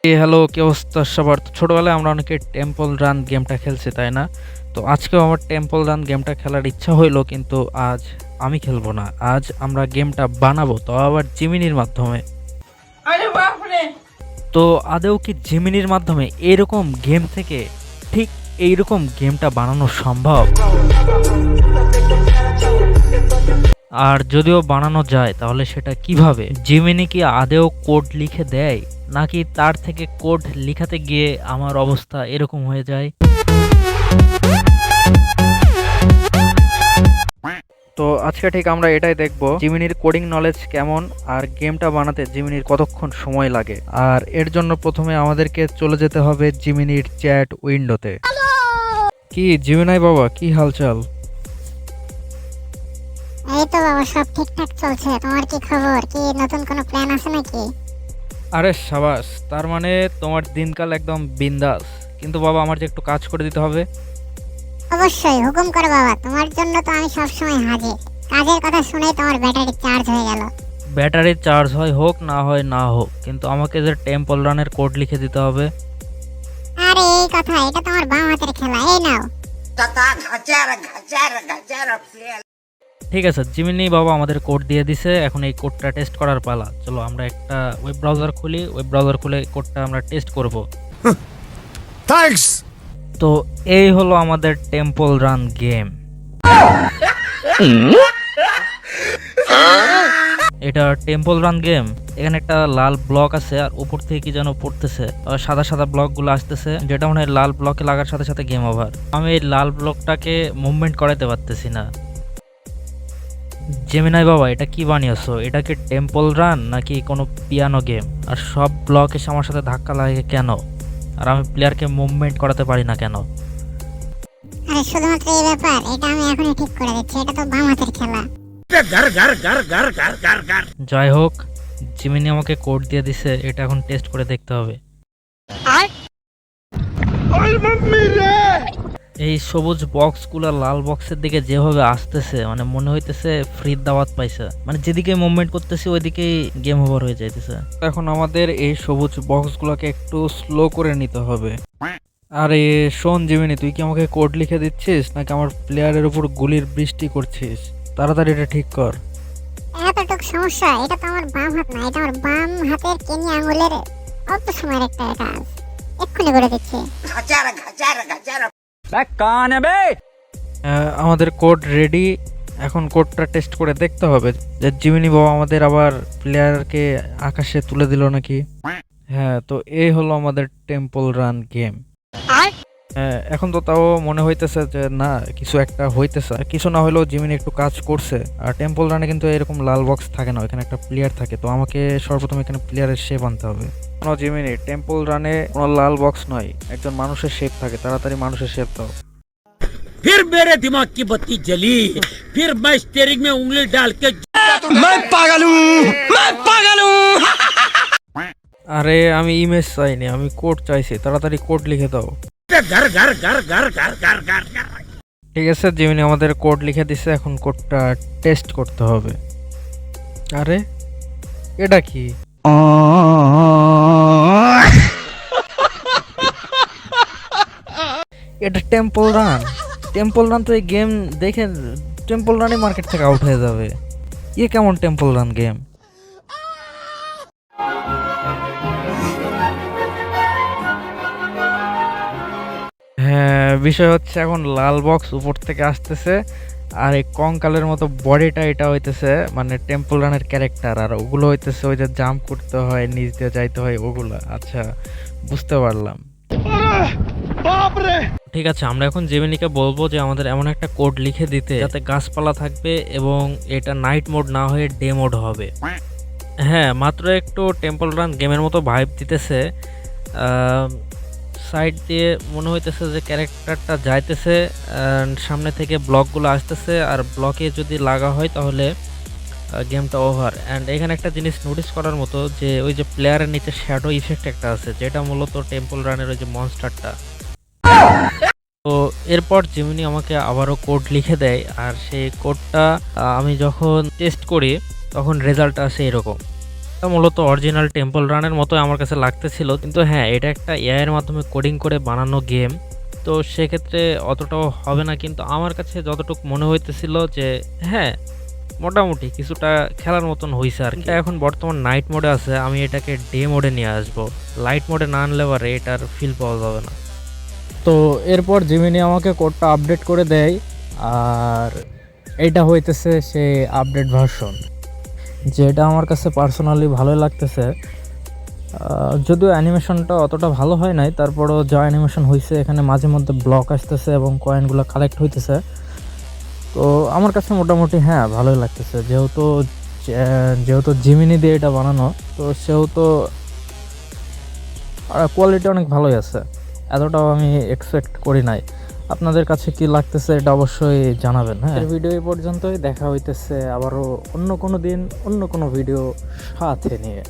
Hello, কি অবস্থা সবার? তো ছোটবেলায় আমরা অনেকে টেম্পল রান গেমটা খেলছি, তাই না? তো আজকেও আমার টেম্পল রান গেমটা খেলার ইচ্ছা হইলো, কিন্তু আজ আমি খেলবো না। আজ আমরা গেমটা বানাবো, তো আবার জিমিনির মাধ্যমে। আরে বাপরে! তো আদৌ কি জিমিনির মাধ্যমে এরকম গেম থেকে ঠিক এইরকম গেমটা বানানো সম্ভব? আর যদিও বানানো যায়, তাহলে সেটা কিভাবে? জিমিনি কি আদৌ কোড লিখে দেয়, নাকি তার থেকে কোড লিখাতে গিয়ে আমার অবস্থা এরকম হয়ে যায়? তো আজকে ঠিক আমরা এটাই দেখব, জিমিনির কোডিং নলেজ কেমন, আর গেমটা বানাতে জিমিনির কতক্ষণ সময় লাগে। আর এর জন্য প্রথমে আমাদেরকে চলে যেতে হবে জিমিনির চ্যাট উইন্ডোতে। কি জিমিনাই বাবা, কি হালচাল? এই তো বাবা, সব ঠিকঠাক চলছে। তোমার কি খবর? কি নতুন কোনো প্ল্যান আছে নাকি? আরে সাবাস, তার মানে তোমার দিনকাল একদম বিন্দাস। কিন্তু বাবা, আমার যে একটু কাজ করে দিতে হবে। অবশ্যই, হুকুম করো বাবা, তোমার জন্য তো আমি সব সময় হাজির। কাজের কথা শুনেই তোমার ব্যাটারি চার্জ হয়ে গেল। ব্যাটারি চার্জ হয় হোক না হয় না হোক, কিন্তু আমাকে যে টেম্পল রানের কোড লিখে দিতে হবে। আরে এই কথা, এটা তোমার বাম হাতের খেলা। এই নাও। Tata ঘাচার play. ঠিক আছে জিমিনি বাবা আমাদের কোড দিয়ে দিছে, এখন এই কোডটা টেস্ট করার পালা। চলো আমরা একটা ওয়েব ব্রাউজার খুলি, ওয়েব ব্রাউজার খুলে কোডটা আমরা টেস্ট করব। থ্যাঙ্কস। তো এই হলো আমাদের টেম্পল রান গেম। এটা টেম্পল রান গেম। এখানে একটা লাল ব্লক আছে, আর উপর থেকে কি যেন পড়তেছে, সাদা সাদা ব্লক গুলো আসতেছে, যেটা মনে হয় লাল ব্লকে লাগার সাথে সাথে গেম ওভার। আমি এই লাল ব্লকটাকে মুভমেন্ট করাতে পারতেছি না। জেমিনাই বাবা, এটা কি বানিয়েছো? এটা কি টেম্পল রান নাকি কোনো পিয়ানো গেম? আর সব ব্লক এসে আমার সাথে ধাক্কা লাগে কেন? আর আমি প্লেয়ারকে মুভমেন্ট করাতে পারি না কেন? আরে শুধুমাত্র এই ব্যাপার, এটা আমি এখনই ঠিক করে দিচ্ছি। এটা তো বাম হাতের খেলা। যাই হোক, জিমিনি আমাকে কোড দিয়ে দিছে, এটা এখন টেস্ট করে দেখতে হবে। এই সবুজ বক্সগুলো লাল বক্সের দিকে যেভাবে আসতেছে, মানে মনে হইতেছে ফ্রি দাওয়াত পাইছে। মানে যেদিকে মুভমেন্ট করতেছি ওইদিকেই গেম ওভার হয়ে যাইতেছে। এখন আমাদের এই সবুজ বক্সগুলোকে একটু স্লো করে নিতে হবে। আরে শোন জিমিনি, তুই কি আমাকে কোড লিখে দিচ্ছিস, নাকি আমার প্লেয়ারের উপর গুলির বৃষ্টি করছিস? তাড়াতাড়ি এটা ঠিক কর। এতটুক সমস্যা? এটা তো আমার বাম হাত না, এটা আমার বাম হাতের কেনি আঙুলের অল্প সময়ের একটা কাজ। এক্ষুনি করে দিচ্ছি। ঘাচার আমাদের কোড রেডি। এখন কোডটা টেস্ট করে দেখতে হবে যে জিমিনি বাবা আমাদের আবার প্লেয়ারকে আকাশে তুলে দিল নাকি। হ্যাঁ, তো এই হলো আমাদের টেম্পল রান গেম। এখন তো তাও মনে হইতেছে যে না, কিছু একটা হইতেছে। আর কিছু না হলেও জিমিনি একটু কাজ করছে। আর টেম্পল রানে কিন্তু এরকম লাল বক্স থাকে না, এখানে একটা প্লেয়ার থাকে। তো আমাকে সর্বপ্রথম এখানে প্লেয়ারের শেপ আনতে হবে। কোনো জিমিনি, টেম্পল রানে কোনো লাল বক্স নয়, একজন মানুষের শেপ থাকে। তাড়াতাড়ি মানুষের শেপ দাও। फिर मेरे दिमाग की बत्ती जली, फिर मैं स्टीयरिंग में उंगली डाल के मैं पागल हूँ। আরে আমি ইমেজ চাইনি, আমি কোড চাইছি। তাড়াতাড়ি কোড লিখে দাও। घर घर घर घर घर घर घर घर ঠিক আছে, জিমিনি আমাদের কোড লিখে দিছে, এখন কোডটা টেস্ট করতে হবে। আরে এটা কি? এটা টেম্পল রান। টেম্পল রান তো এই গেম দেখে টেম্পল রানই মার্কেট থেকে আউট হয়ে যাবে। কেমন টেম্পল রান গেম? হ্যাঁ, বিষয় হচ্ছে এখন লাল বক্স উপর থেকে আসতেছে, আর এই কঙ্কালের মতো বডিটা, এটা হইতেছে মানে টেম্পল রানের ক্যারেক্টার। আর ওগুলো হইতেছে ওই যে জাম্প করতে হয়, নিচ দিয়ে যাইতে হয়, ওগুলা। আচ্ছা, বুঝতে পারলাম। ঠিক আছে, আমরা এখন জেমিনিকে বলবো যে আমাদের এমন একটা কোড লিখে দিতে যাতে গাছপালা থাকবে এবং এটা নাইট মোড না হয়ে ডে মোড হবে। হ্যাঁ, মাত্র একটু টেম্পল রান গেমের মতো ভাইব দিতেছে। সাইড দিয়ে মনে হইতেছে যে ক্যারেক্টারটা যাইতেছে, সামনে থেকে ব্লকগুলো আসতেছে, আর ব্লকে যদি লাগা হয় তাহলে গেমটা ওভার। অ্যান্ড এখানে একটা জিনিস নোটিস করার মতো, যে ওই যে প্লেয়ারের নিচে শ্যাডো ইফেক্ট একটা আছে, যেটা মূলত টেম্পল রানের ওই যে মনস্টারটা। তো এরপর জিমিনি আমাকে আবারও কোড লিখে দেয়, আর সেই কোডটা আমি যখন টেস্ট করি তখন রেজাল্ট আসে এরকম। এটা মূলত অরিজিনাল টেম্পল রানের মতো আমার কাছে লাগতেছিল, কিন্তু হ্যাঁ এটা একটা এআই এর মাধ্যমে কোডিং করে বানানো গেম, তো সেক্ষেত্রে অতটাও হবে না, কিন্তু আমার কাছে যতটুকু মনে হইতেছিল যে হ্যাঁ মোটামুটি কিছুটা খেলার মতন হয়েছে আর কি। এটা এখন বর্তমান নাইট মোডে আছে, আমি এটাকে ডে মোডে নিয়ে আসবো। লাইট মোডে না আনলে পরে এটার ফিল পাওয়া যাবে না। তো এরপর জিমিনি আমাকে কোডটা আপডেট করে দেয়, আর এইটা হইতেছে সেই আপডেট ভার্সন, যেটা আমার কাছে পার্সোনালি ভালোই লাগতেছে। যদিও অ্যানিমেশনটা অতটা ভালো হয় নাই, তারপরও যা অ্যানিমেশন হয়েছে এখানে মাঝে মধ্যে ব্লক আসতেছে এবং কয়েনগুলো কালেক্ট হইতেছে, তো আমার কাছে মোটামুটি হ্যাঁ ভালোই লাগতেছে। যেহেতু জিমিনি দিয়ে এটা বানানো, তো সেহেতু কোয়ালিটি অনেক ভালোই আছে, এতটাও আমি এক্সপেক্ট করি নাই। আপনাদের কাছে কি লাগতেছে এটা অবশ্যই জানাবেন। হ্যাঁ, ভিডিও এই পর্যন্তই, দেখা হইতেছে আবারও অন্য কোনো দিন অন্য কোনো ভিডিও সাথে নিয়ে।